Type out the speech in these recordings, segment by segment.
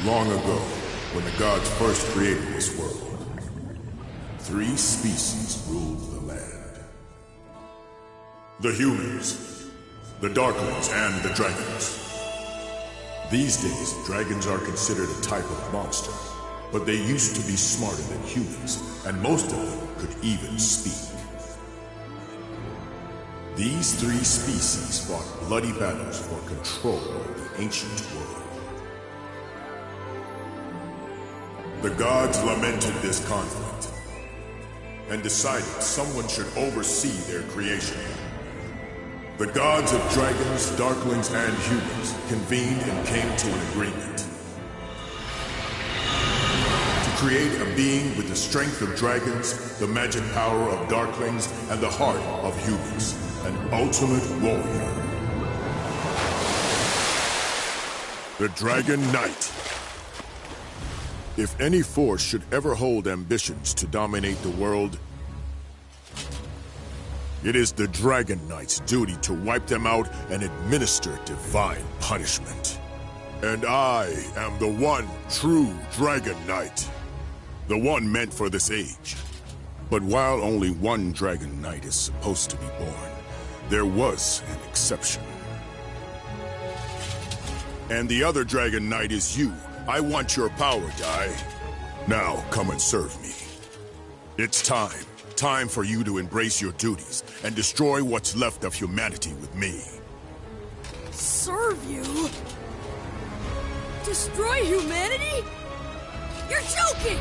Long ago, when the gods first created this world, 3 species ruled the land. The humans, the darklings, and the dragons. These days, dragons are considered a type of monster, but they used to be smarter than humans, and most of them could even speak. These 3 species fought bloody battles for control of the ancient world. The gods lamented this conflict and decided someone should oversee their creation. The gods of dragons, darklings, and humans convened and came to an agreement to create a being with the strength of dragons, the magic power of darklings, and the heart of humans, an ultimate warrior. The Dragon Knight. If any force should ever hold ambitions to dominate the world, it is the Dragon Knight's duty to wipe them out and administer divine punishment. And I am the one true Dragon Knight, the one meant for this age. But while only one Dragon Knight is supposed to be born, there was an exception. And the other Dragon Knight is you. I want your power, Dai. Now, come and serve me. It's time. Time for you to embrace your duties and destroy what's left of humanity with me. Serve you? Destroy humanity? You're joking!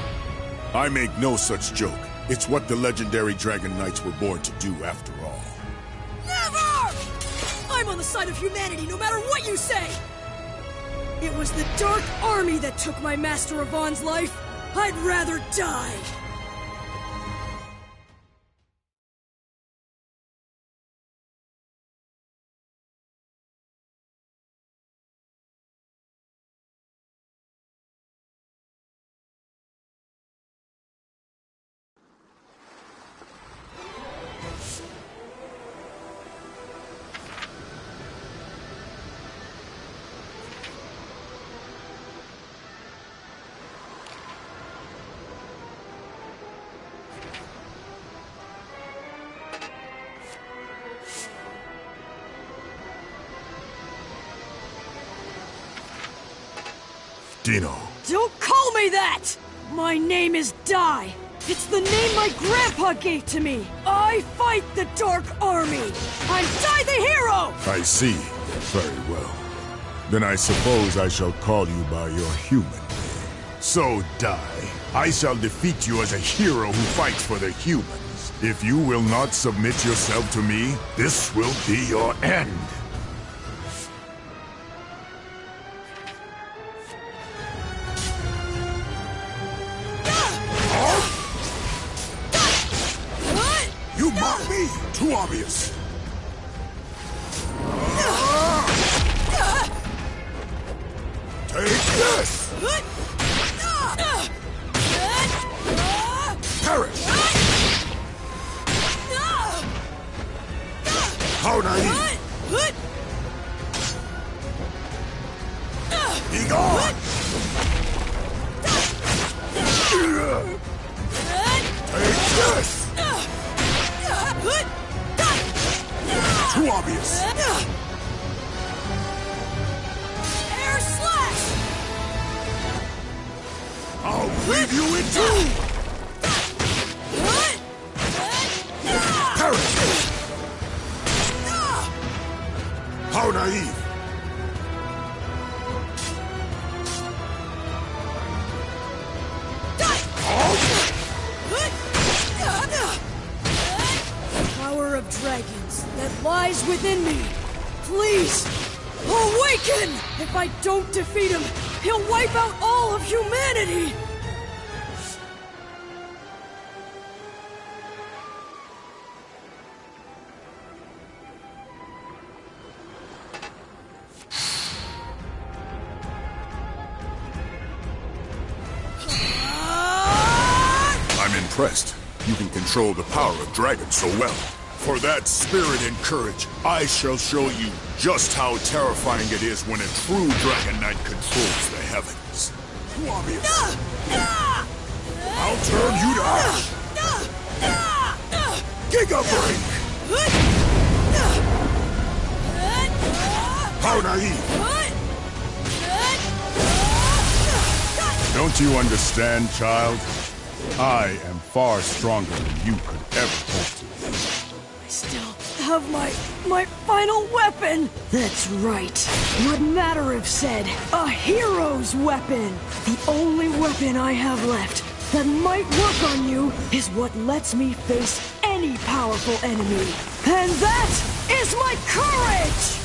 I make no such joke. It's what the legendary Dragon Knights were born to do after all. Never! I'm on the side of humanity no matter what you say! It was the Dark Army that took my Master Yvonne's life. I'd rather die. Dino. Don't call me that! My name is Dai. It's the name my grandpa gave to me. I fight the Dark Army. I'm Dai the Hero! I see. Very well. Then I suppose I shall call you by your human name. So, Dai, I shall defeat you as a hero who fights for the humans. If you will not submit yourself to me, this will be your end. You mock me! Too obvious! Take this! Perish! How naive! Be gone! Take this! Too obvious! Air slash! I'll leave you in two! Perish! How naive! Power of dragons that lies within me. Please, awaken! If I don't defeat him, he'll wipe out all of humanity! I'm impressed. You can control the power of dragons so well. For that spirit and courage, I shall show you just how terrifying it is when a true Dragon Knight controls the heavens. Warriors. I'll turn you to ash. Giga Break! How naive! Don't you understand, child? I am far stronger than you could ever hope to. I still have my final weapon! That's right. What Matter have said, a hero's weapon! The only weapon I have left that might work on you is what lets me face any powerful enemy. And that is my courage!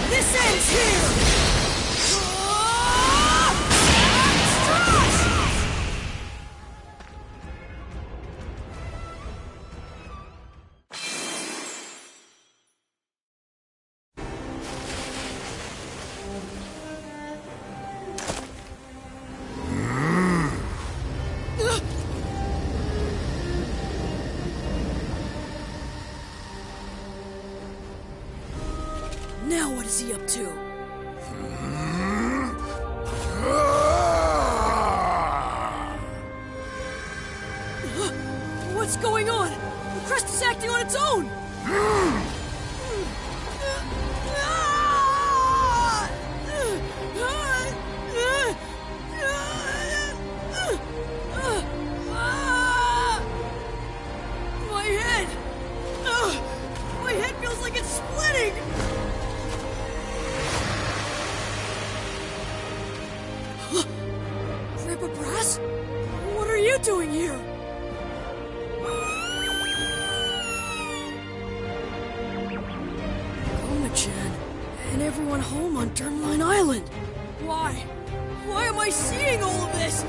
This ends here! Now what is he up to? What's going on? The crest is acting on its own! My head! My head feels like it's splitting! Grandpa Brass? What are you doing here? Goma-chan, and everyone home on Germline Island. Why? Why am I seeing all of this?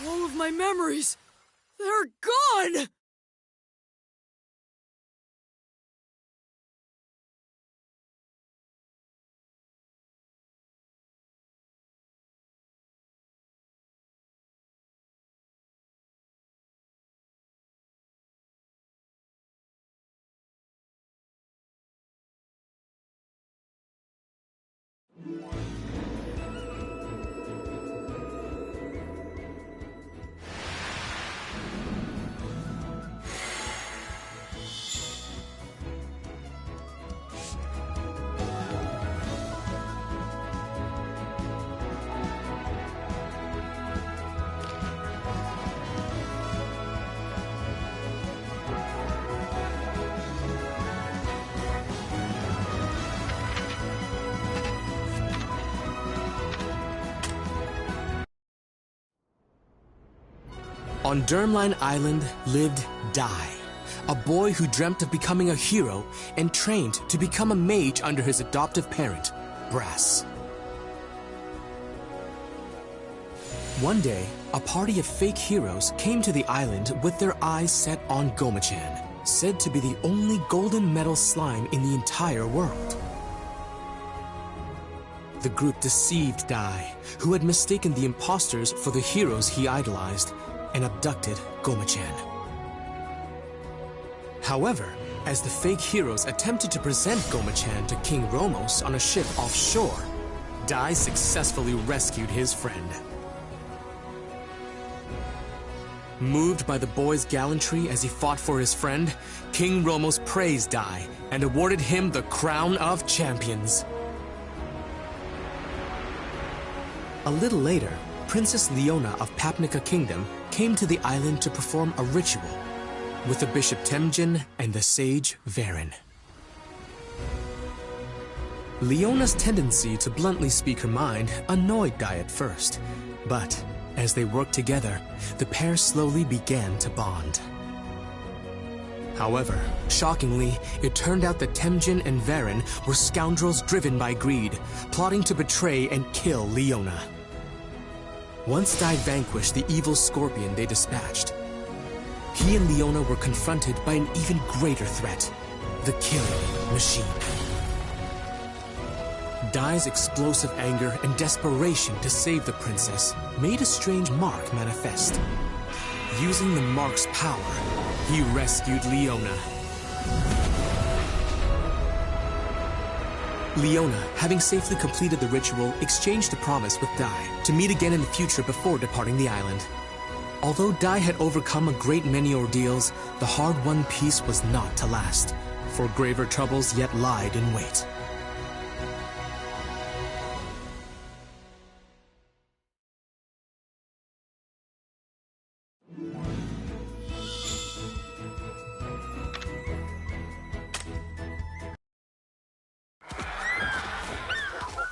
All of my memories, they're gone! On Germline Island lived Dai, a boy who dreamt of becoming a hero and trained to become a mage under his adoptive parent, Brass. One day, a party of fake heroes came to the island with their eyes set on Goma-chan, said to be the only golden metal slime in the entire world. The group deceived Dai, who had mistaken the imposters for the heroes he idolized, and abducted Goma-chan. However, as the fake heroes attempted to present Goma-chan to King Romos on a ship offshore, Dai successfully rescued his friend. Moved by the boy's gallantry as he fought for his friend, King Romos praised Dai and awarded him the Crown of Champions. A little later, Princess Leona of Papnica Kingdom came to the island to perform a ritual with the Bishop Temjin and the sage Varen. Leona's tendency to bluntly speak her mind annoyed Dai at first, but as they worked together, the pair slowly began to bond. However, shockingly, it turned out that Temjin and Varen were scoundrels driven by greed, plotting to betray and kill Leona. Once Dai vanquished the evil scorpion they dispatched, he and Leona were confronted by an even greater threat, the killing machine. Dai's explosive anger and desperation to save the princess made a strange mark manifest. Using the mark's power, he rescued Leona. Leona, having safely completed the ritual, exchanged a promise with Dai to meet again in the future before departing the island. Although Dai had overcome a great many ordeals, the hard-won peace was not to last, for graver troubles yet lied in wait.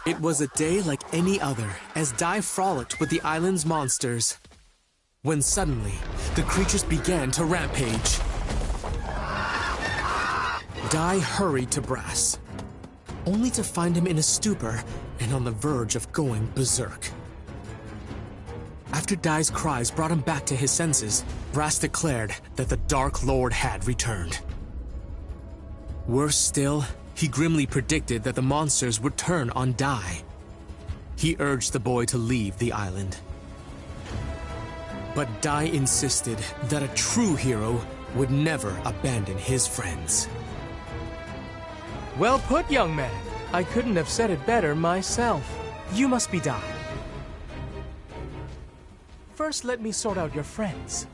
It was a day like any other, as Dai frolicked with the island's monsters. When suddenly, the creatures began to rampage. Dai hurried to Brass, only to find him in a stupor and on the verge of going berserk. After Dai's cries brought him back to his senses, Brass declared that the Dark Lord had returned. Worse still, he grimly predicted that the monsters would turn on Dai. He urged the boy to leave the island. But Dai insisted that a true hero would never abandon his friends. Well put, young man. I couldn't have said it better myself. You must be Dai. First, let me sort out your friends.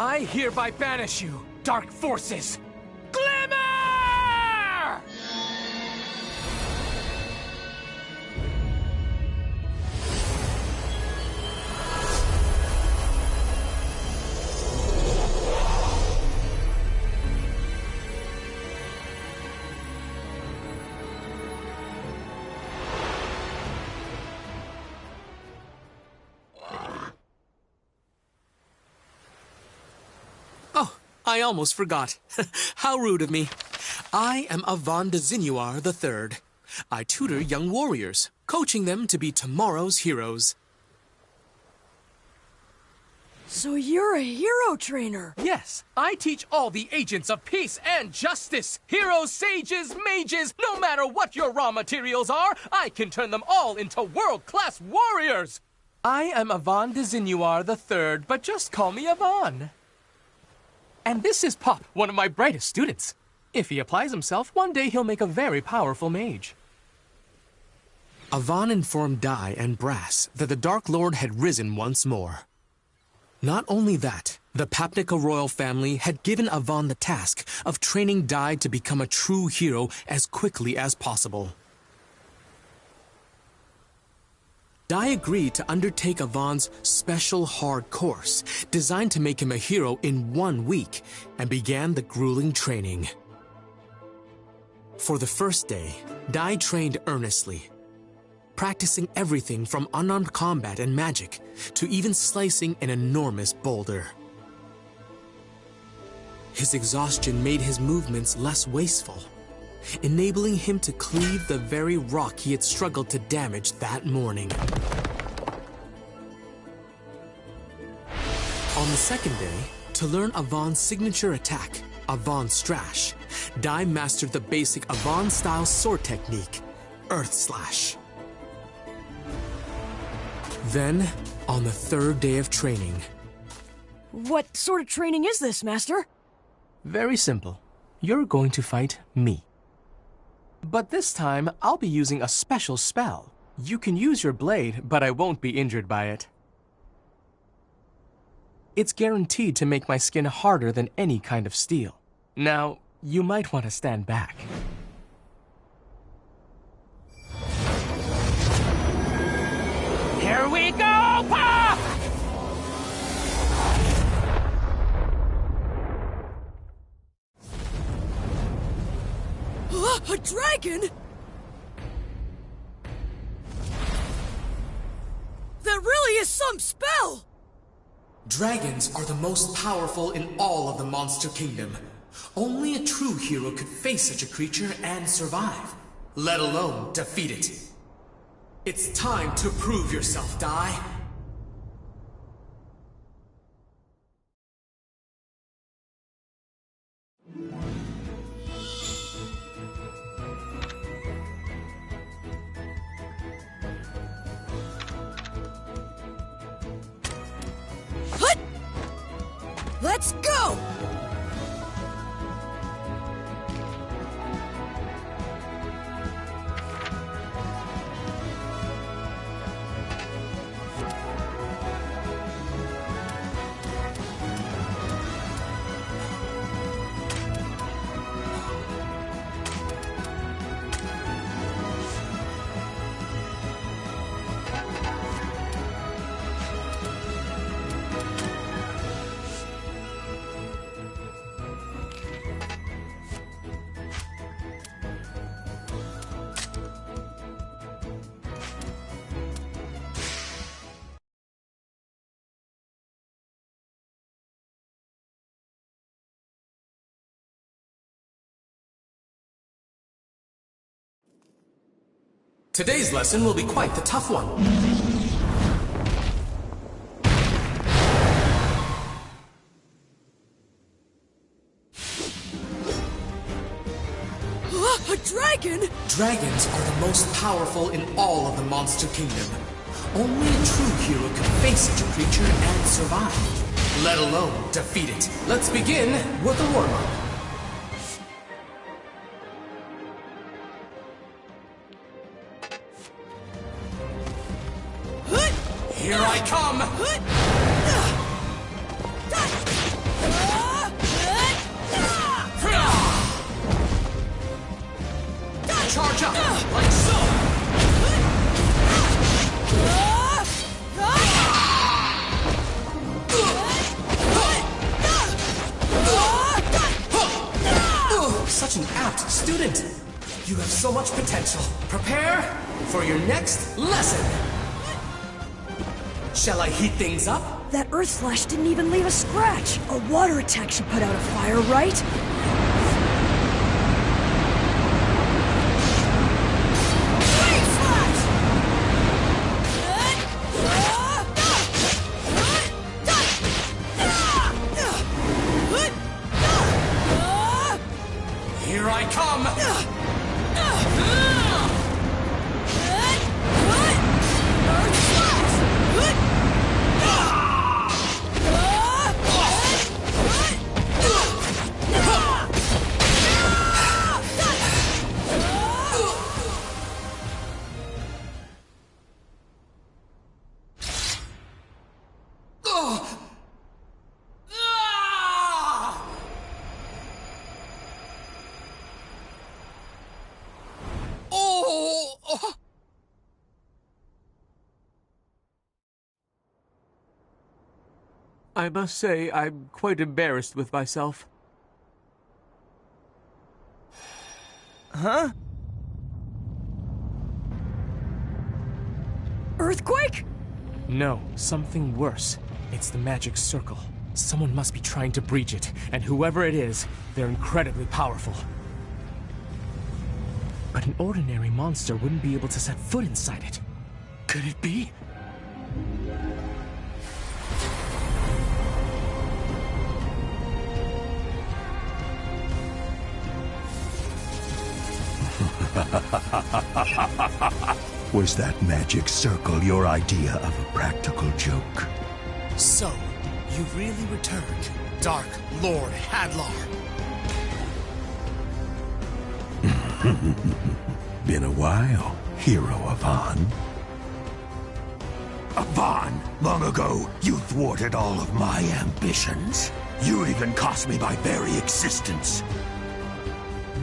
I hereby banish you, dark forces! Glimmer! I almost forgot. How rude of me. I am Avon de Zinuar III. I tutor young warriors, coaching them to be tomorrow's heroes. So you're a hero trainer? Yes, I teach all the agents of peace and justice. Heroes, sages, mages, no matter what your raw materials are, I can turn them all into world-class warriors. I am Avon de Zinuar III, but just call me Avon. And this is Pop, one of my brightest students. If he applies himself, one day he'll make a very powerful mage. Avon informed Dai and Brass that the Dark Lord had risen once more. Not only that, the Papnica royal family had given Avon the task of training Dai to become a true hero as quickly as possible. Dai agreed to undertake Avon's special hard course, designed to make him a hero in 1 week, and began the grueling training. For the first day, Dai trained earnestly, practicing everything from unarmed combat and magic to even slicing an enormous boulder. His exhaustion made his movements less wasteful, enabling him to cleave the very rock he had struggled to damage that morning. On the second day, to learn Avon's signature attack, Avon Strash, Dai mastered the basic Avon-style sword technique, Earth Slash. Then, on the third day of training... What sort of training is this, Master? Very simple. You're going to fight me. But this time, I'll be using a special spell. You can use your blade, but I won't be injured by it. It's guaranteed to make my skin harder than any kind of steel. Now, you might want to stand back. Here we go, Pop! A dragon? That really is some spell! Dragons are the most powerful in all of the Monster Kingdom. Only a true hero could face such a creature and survive, let alone defeat it. It's time to prove yourself, Dai. Let's go! Today's lesson will be quite the tough one. A dragon? Dragons are the most powerful in all of the Monster Kingdom. Only a true hero can face such a creature and survive, let alone defeat it. Let's begin with a warm-up. Here I come! Charge up, like so! Such an apt student! You have so much potential. Prepare for your next lesson! Shall I heat things up? That earth slash didn't even leave a scratch. A water attack should put out a fire, right? Here I come! I must say, I'm quite embarrassed with myself. Huh? Earthquake? No, something worse. It's the magic circle. Someone must be trying to breach it, and whoever it is, they're incredibly powerful. But an ordinary monster wouldn't be able to set foot inside it. Could it be? Was that magic circle your idea of a practical joke? So, you've really returned, Dark Lord Hadlar. Been a while, hero Avan. Avan, long ago, you thwarted all of my ambitions. You even cost me my very existence.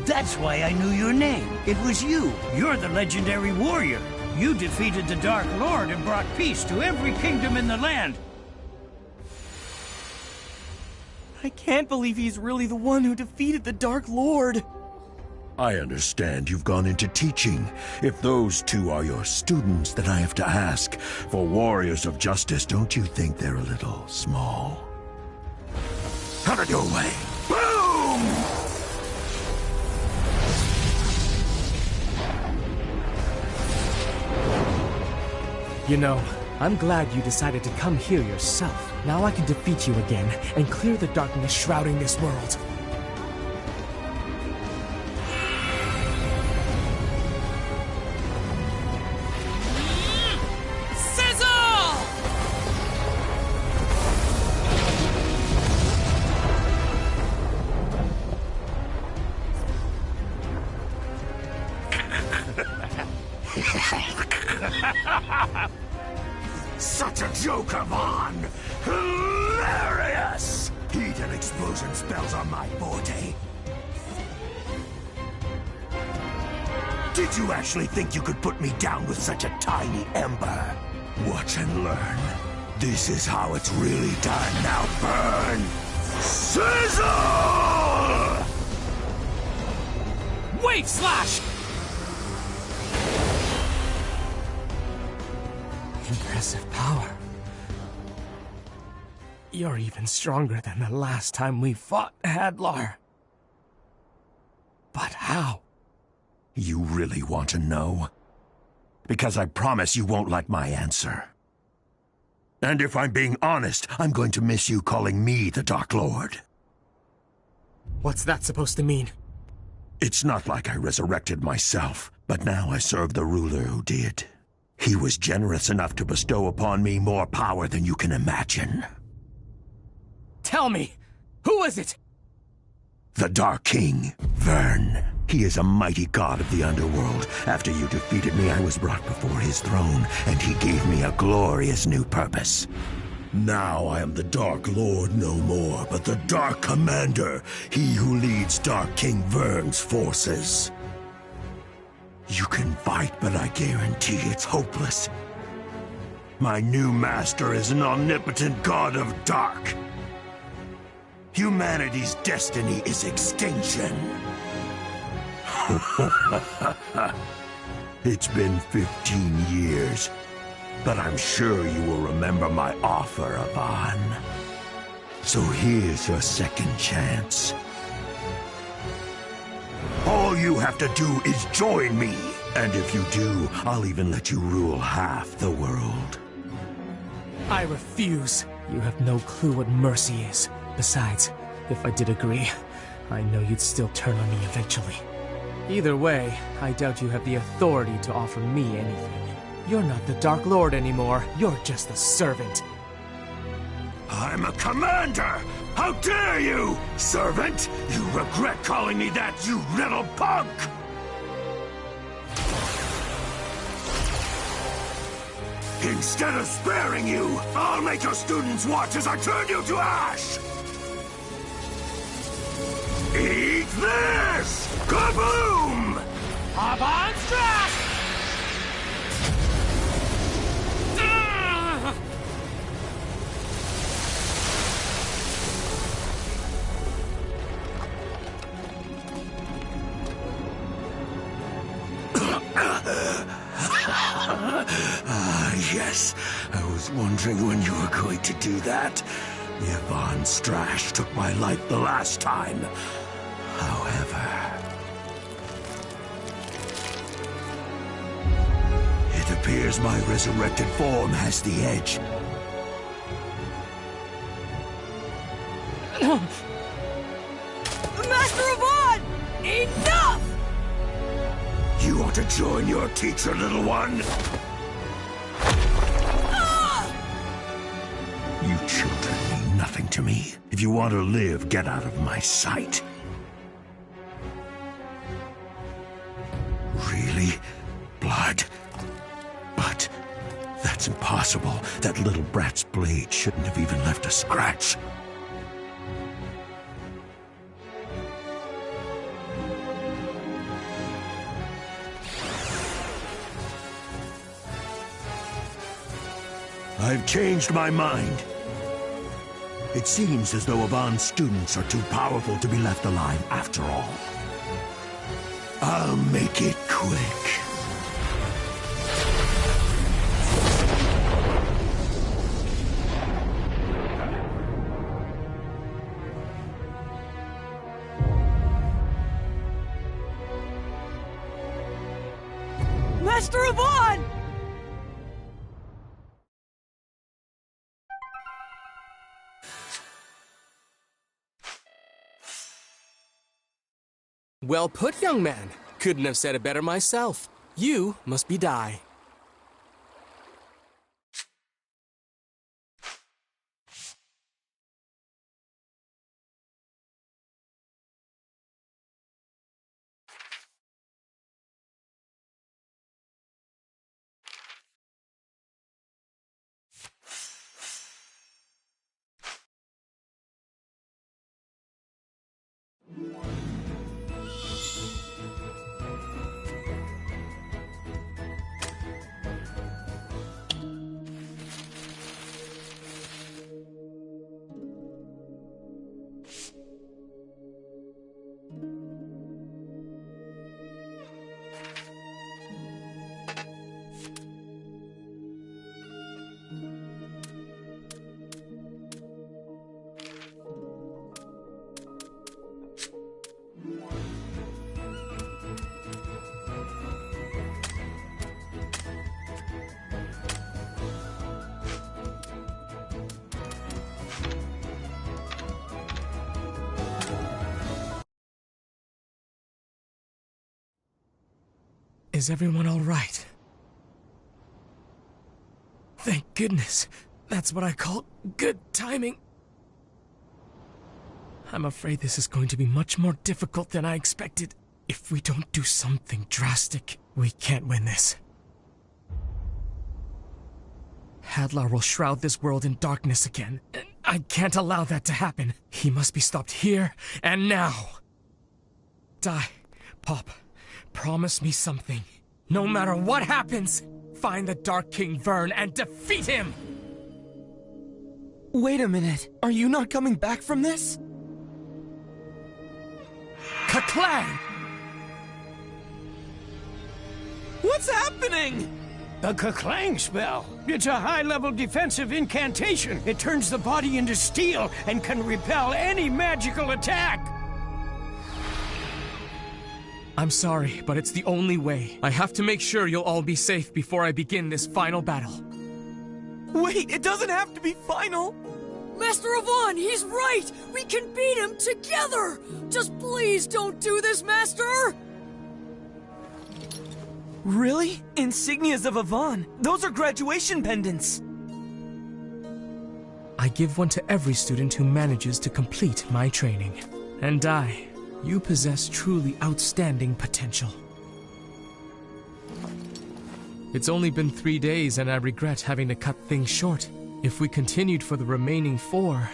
That's why I knew your name. It was you. You're the legendary warrior. You defeated the Dark Lord and brought peace to every kingdom in the land. I can't believe he's really the one who defeated the Dark Lord. I understand you've gone into teaching. If those two are your students, then I have to ask, for warriors of justice, don't you think they're a little small? Out of your way! Boom! You know, I'm glad you decided to come here yourself. Now I can defeat you again and clear the darkness shrouding this world. Such a joker, Vaughn! Hilarious! Heat and explosion spells are my forte. Did you actually think you could put me down with such a tiny ember? Watch and learn. This is how it's really done. Now burn! Sizzle! Wave slash! Impressive power. You're even stronger than the last time we fought, Hadlar. But how? You really want to know? Because I promise you won't like my answer. And if I'm being honest, I'm going to miss you calling me the Dark Lord. What's that supposed to mean? It's not like I resurrected myself, but now I serve the ruler who did. He was generous enough to bestow upon me more power than you can imagine. Tell me, who is it? The Dark King, Vern. He is a mighty god of the underworld. After you defeated me, I was brought before his throne, and he gave me a glorious new purpose. Now I am the Dark Lord no more, but the Dark Commander, he who leads Dark King Vern's forces. You can fight, but I guarantee it's hopeless. My new master is an omnipotent god of dark. Humanity's destiny is extinction. It's been 15 years, but I'm sure you will remember my offer, Yvonne. So here's your second chance. All you have to do is join me. And if you do, I'll even let you rule half the world. I refuse. You have no clue what mercy is. Besides, if I did agree, I know you'd still turn on me eventually. Either way, I doubt you have the authority to offer me anything. You're not the Dark Lord anymore. You're just a servant. I'm a commander! How dare you, servant! You regret calling me that, you little punk! Instead of sparing you, I'll make your students watch as I turn you to ash! Eat this! Kaboom! Avant Strash! Yes. I was wondering when you were going to do that. The Yvonne Strash took my life the last time. However, it appears my resurrected form has the edge. Master Yvonne! Enough! You ought to join your teacher, little one. You children mean nothing to me. If you want to live, get out of my sight. Really? Blood? But that's impossible. That little brat's blade shouldn't have even left a scratch. I've changed my mind. It seems as though Yvonne's students are too powerful to be left alive after all. I'll make it quick. Master Yvonne! Well put, young man. Couldn't have said it better myself. You must be Dai. Is everyone all right? Thank goodness. That's what I call good timing. I'm afraid this is going to be much more difficult than I expected. If we don't do something drastic, we can't win this. Hadlar will shroud this world in darkness again. I can't allow that to happen. He must be stopped here and now. Dai, Pop, promise me something. No matter what happens, find the Dark King Vern and defeat him! Wait a minute. Are you not coming back from this? Ka-clang! What's happening? The Ka-clang spell. It's a high-level defensive incantation. It turns the body into steel and can repel any magical attack. I'm sorry, but it's the only way. I have to make sure you'll all be safe before I begin this final battle. Wait, it doesn't have to be final. Master Avon, he's right! We can beat him together! Just please don't do this, Master! Really? Insignias of Avon. Those are graduation pendants. I give one to every student who manages to complete my training. And Dai, you possess truly outstanding potential. It's only been 3 days and I regret having to cut things short. If we continued for the remaining 4,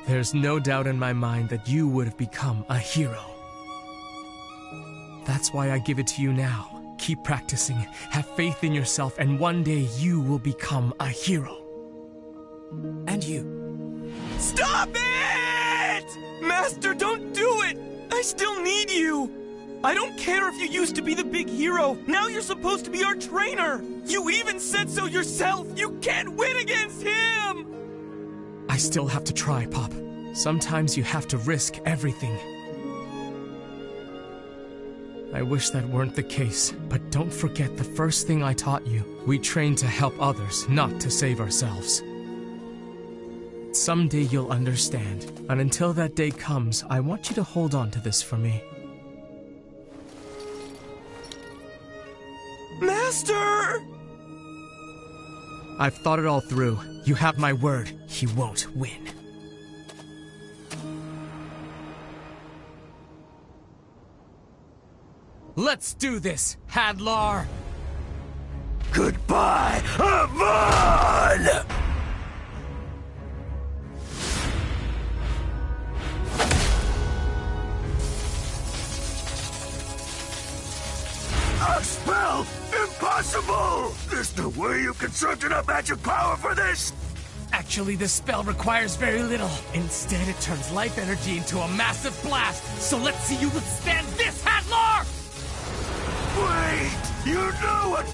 there's no doubt in my mind that you would have become a hero. That's why I give it to you now. Keep practicing, have faith in yourself, and one day you will become a hero. And you. Stop it! Master, don't do it! I still need you! I don't care if you used to be the big hero. Now you're supposed to be our trainer! You even said so yourself! You can't win against him! I still have to try, Pop. Sometimes you have to risk everything. I wish that weren't the case, but don't forget the first thing I taught you. We train to help others, not to save ourselves. Someday you'll understand, and until that day comes, I want you to hold on to this for me. Master! I've thought it all through. You have my word. He won't win. Let's do this, Hadlar! Goodbye, Avon! A spell? Impossible! There's no way you conserved enough magic power for this! Actually, this spell requires very little. Instead, it turns life energy into a massive blast. So let's see you withstand this, Hadlar! Wait! You know what